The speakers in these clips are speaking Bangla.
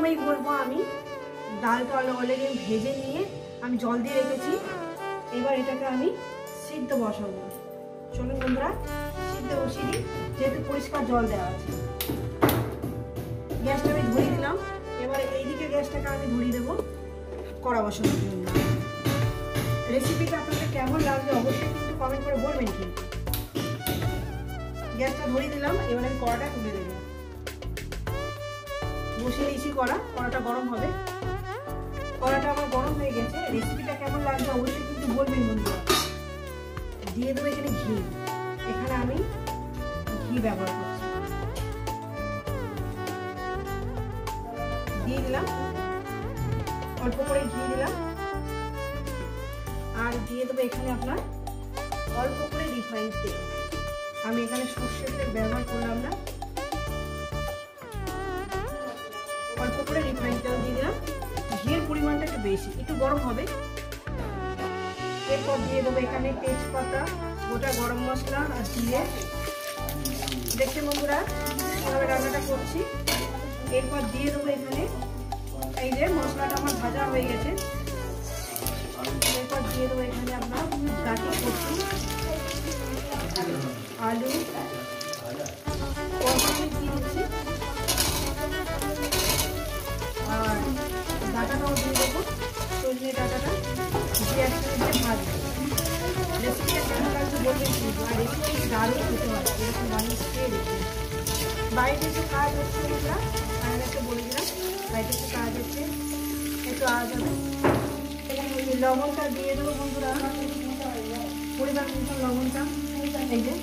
প্রথমেই বলবো আমি ডালটা অলরেডি ভেজে নিয়ে আমি জল দিয়ে রেখেছি। এবার এটাকে আমি সিদ্ধ বসাবো। চলুন বন্ধুরা সিদ্ধ বসিয়ে দিই, যেহেতু পরিষ্কার জল দেওয়া আছে। গ্যাসটা আমি ধরিয়ে দিলাম। এবার এইদিকে গ্যাসটাকে আমি ধরিয়ে দেবো কড়া বসানোর জন্য। রেসিপিটা আপনাদের কেমন লাগবে অবশ্যই কিন্তু কমেন্ট করে বলবেন। কিন্তু গ্যাসটা ধরিয়ে দিলাম। এবার আমি কড়াটা তুলে দেবো। বসিয়ে দিয়েছি কড়াটা গরম হবে। কড়াটা আমার গরম হয়ে গেছে। রেসিপিটা কেমন লাগবে অবশ্যই কিন্তু বলবেন বন্ধুরা। দিয়ে দেবো এখানে ঘি। এখানে আমি ঘি ব্যবহার করছি। দিয়ে দিলাম, অল্প করে ঘি দিলাম। আর দিয়ে দেবো এখানে আপনার অল্প করে রিফাইন্ড তেল। আমি এখানে সর্ষের তেল ব্যবহার করলাম না, অল্প করে রিফাইন্ড তেল দিয়ে দিলাম। ঘিয়ের পরিমাণটা একটু বেশি, একটু গরম হবে। এরপর দিয়ে দেবো এখানে তেজপাতা, গোটা গরম মশলা আর জিরে। দেখতে বন্ধুরা কিভাবে রান্নাটা করছি। এরপর দিয়ে দেবো এখানে এই যে মশলাটা আমার ভাজা হয়ে গেছে। এরপর দিয়ে দেবো এখানে আপনার গাটি কচু, আলু দিয়ে দিচ্ছি। আর ডাটাটাও দিয়ে দেবো, সজনে ডাটাটা দিয়ে একসাথে ভাজবো। রেসিপিটা কেমন লাগছে বলবেন কিন্তু। আর রেসিপি দারুণ খেতে হবে, এরকম বানিয়ে খেয়ে দেখবেন। বাড়িতে একটু কাজ হচ্ছে বন্ধুরা, আমি একটা বলে দিলাম বাড়িতে একটু কাজ হচ্ছে, একটু আওয়াজ হবে। লবণটা দিয়ে দেবো বন্ধুরা, পরিমাণ মতো লবণটা, এই যে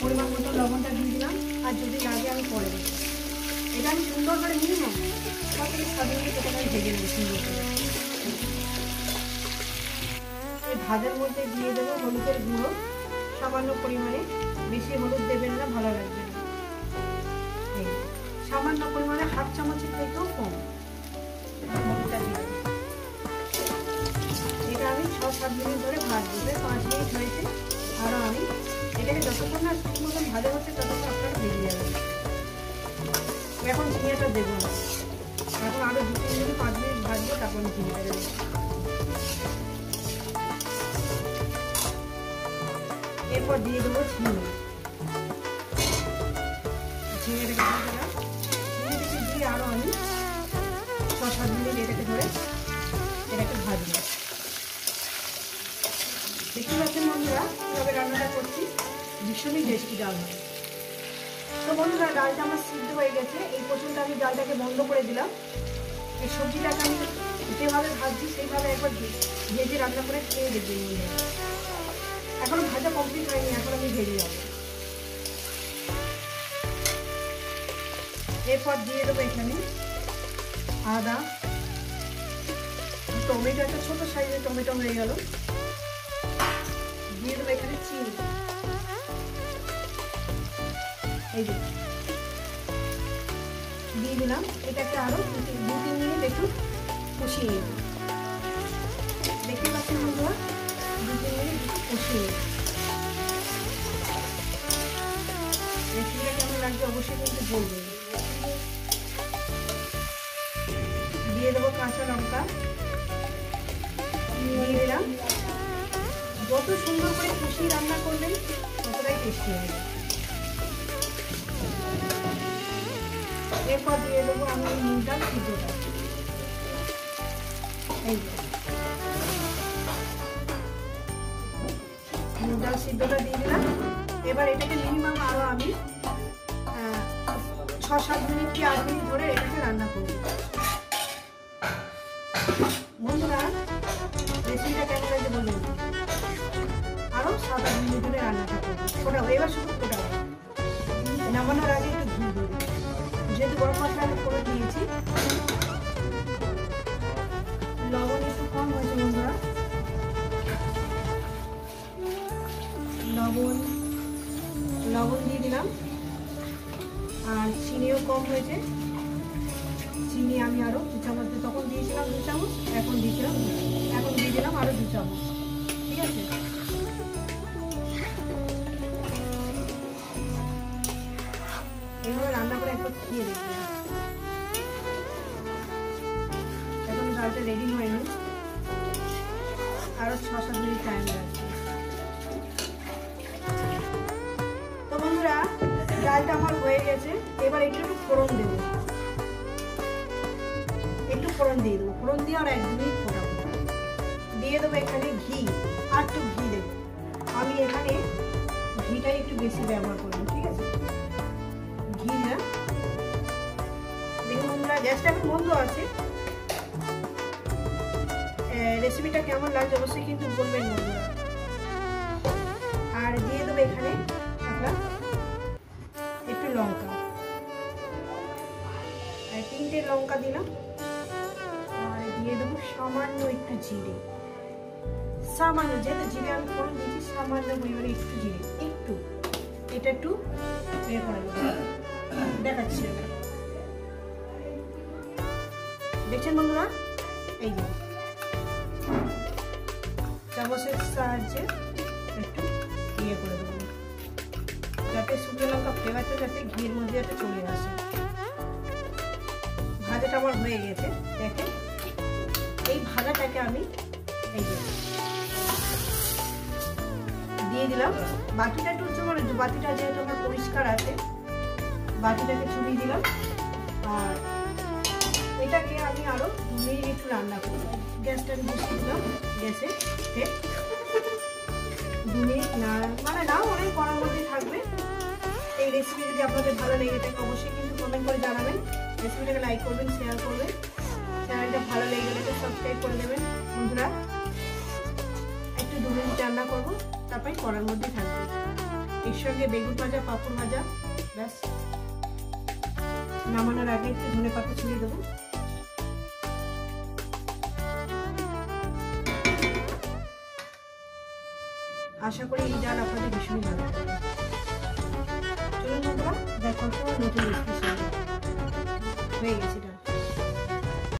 পরিমাণ মতো লবণটা দিয়ে দিলাম। আর যদি লাগে আমি পরে দেবো। এটা আমি সুন্দর করে মিনিমাম 6 থেকে 7 মিনিট এটা আমি ভেজে নেবো সুন্দর করে। এই ভাজার মধ্যে দিয়ে দেবো হলুদের গুঁড়ো সামান্য পরিমাণে, বেশি হলুদ দেবেন না, ভালো লাগবে না। সামান্য পরিমাণে, হাফ চামচের থেকেও কম হলুদটা দিয়ে দেবো। এটা আমি 6-7 মিনিট ধরে ভাজবো। 5 মিনিট হয়েছে। আরও আমি এটাকে যতক্ষণ না ঠিক মতন ভাজা হচ্ছে ততক্ষণ আপনারা ভেজে যাবেন। এখন ঝিঙেটা দেবো না, এখন আরও 2-3 মিনিট 5 মিনিট ভাজবো, তারপর আমি ঝিঙেটা দেবো। এরপর দিয়ে দেবো ঝিঙেটাকে দিয়ে দিলাম। ঝিঙেটাকে দিয়ে আরও আমি 6-7 মিনিট এটাকে ধরে এটাকে ভাজবো। দেখতে পাচ্ছেন বন্ধুরা কীভাবে রান্নাটা করছি, ভীষণই টেস্টি ডাল হয়। তো বন্ধুরা ডালটা আমার সিদ্ধ হয়ে গেছে। এই পর্যন্ত আমি ডালটাকে বন্ধ করে দিলাম। এই সবজিটাকে আমি যেভাবে ভাজছি সেইভাবে একবার ভেজে রান্না করে খেয়ে দেখবেন বন্ধুরা। এখনো ভাজা কমপ্লিট হয়নি, এখন আমি ভেজে যাবো। এরপর দিয়ে দেবো এখানে আদা, টমেটো, একটা ছোট সাইজের টমেটো হয়ে গেল। দিয়ে দেবো এখানে চিনি, এই যে দিয়ে দিলাম। এটাকে আরো 2-3 মিনিট একটু কষিয়ে নেব। দেখতে পাচ্ছেন বন্ধুরা 2-3 মিনিট কষিয়ে নেব। রেসিপিটা কেমন লাগবে অবশ্যই কিন্তু বলবেন। দিয়ে দেবো কাঁচা লঙ্কা, দিয়ে দিলাম। যত সুন্দর করে কষিয়ে রান্না করবেন ততটাই টেস্টি হবে। এরপর দিয়ে দেবো আমি মুগ ডাল সিদ্ধটা, এই মুগ ডাল সিদ্ধটা দিয়ে দিলাম। এবার এটাকে মিনিমাম আরও আমি 6-7 মিনিট কি 8 মিনিট ধরে এটাকে রান্না করব। বন্ধুরা রেসিপিটা কেমন লাগছে বলুন। আরও 7-8 মিনিট ধরে রান্নাটা করবো। ফোটাও, এবার শুধু ফোটাও। নামানোর আগে একটু ঘি দেবো, যেহেতু গরম মশলা আমি করে দিয়েছি। লবণ একটু কম হয়েছে বন্ধুরা, লবণ দিয়ে দিলাম। আর চিনিও কম হয়েছে, চিনি আমি আরও 2 চামচ, তখন দিয়েছিলাম 2 চামচ, এখন দিয়ে দিলাম আরও 2 চামচ। ঠিক আছে, এইভাবে রান্না করে একবার খেয়ে দেখি। ডালটা রেডি হয়নি, আরো 6-7 মিনিট টাইম লাগবে। তো বন্ধুরা ডালটা আমার হয়ে গেছে, এবার একটু ফোড়ন দেবো, একটু ফোড়ন দিয়ে দেবো, ফোড়ন দিয়ে আর 1-2 মিনিট ফোটাবো। দিয়ে দেবো এখানে ঘি, আর একটু ঘি দেবো। আমি এখানে ঘিটাই একটু বেশি ব্যবহার করবো, ঠিক আছে? ঘি না, দেখুন বন্ধুরা গ্যাসটা এখন বন্ধ আছে। রেসিপিটা কেমন লাগছে অবশ্যই কিন্তু বলবেন বন্ধুরা। আর দিয়ে দেবো এখানে আমরা একটু লঙ্কা, 3টে লঙ্কা দিলাম। আর দিয়ে দেবো সামান্য একটু জিরে, সামান্য, যেহেতু জিরে আমি ফোড়ন দিয়েছি সামান্য পরিমাণে একটু জিরে, একটু, এটা একটু বের করে দেবো, দেখাচ্ছি। দেখছেন বন্ধুরা, এই যে চামচের সাহায্যে একটু ইয়ে করে দেবো, যাতে শুকনো লঙ্কা ফ্লেভারটা যাতে ঘিয়ের মধ্যে যাতে চলে আসে। ভাজাটা আমার হয়ে গেছে, দেখেন। এই ভাজাটাকে আমি এই যে দিয়ে দিলাম। বাটিটা একটু মানে বাটিটা যেহেতু আমার পরিষ্কার আছে, বাটিটাকে ছড়িয়ে দিলাম। আর এটাকে আমি আরো 2 মিনিট একটু রান্না করব। গ্যাসটা আমি বসিয়ে দিলাম, গ্যাসে 2 মিনিট না, মানে না অনেক করার মধ্যে থাকবে। এই রেসিপি যদি আপনাদের ভালো লেগে থাকে অবশ্যই কিন্তু কমেন্ট করে জানাবেন। রেসিপিটাকে লাইক করবেন, শেয়ার করবেন, চ্যানেলটা ভালো লেগে গেলে তো সাবস্ক্রাইব করে দেবেন বন্ধুরা। একটু 2 মিনিট রান্না করবো, তারপরে করার মধ্যে থাকবে। এর সঙ্গে বেগুন ভাজা, পাঁপড় ভাজা, ব্যাস। নামানোর আগে একটু ধনেপাতা ছড়িয়ে দেবো। আশা করি এই ডাল আপনাদের ভীষণই ভালো লাগবে। চলুন বন্ধুরা, দেখা হচ্ছে নতুন রেসিপি হয়ে গেছে।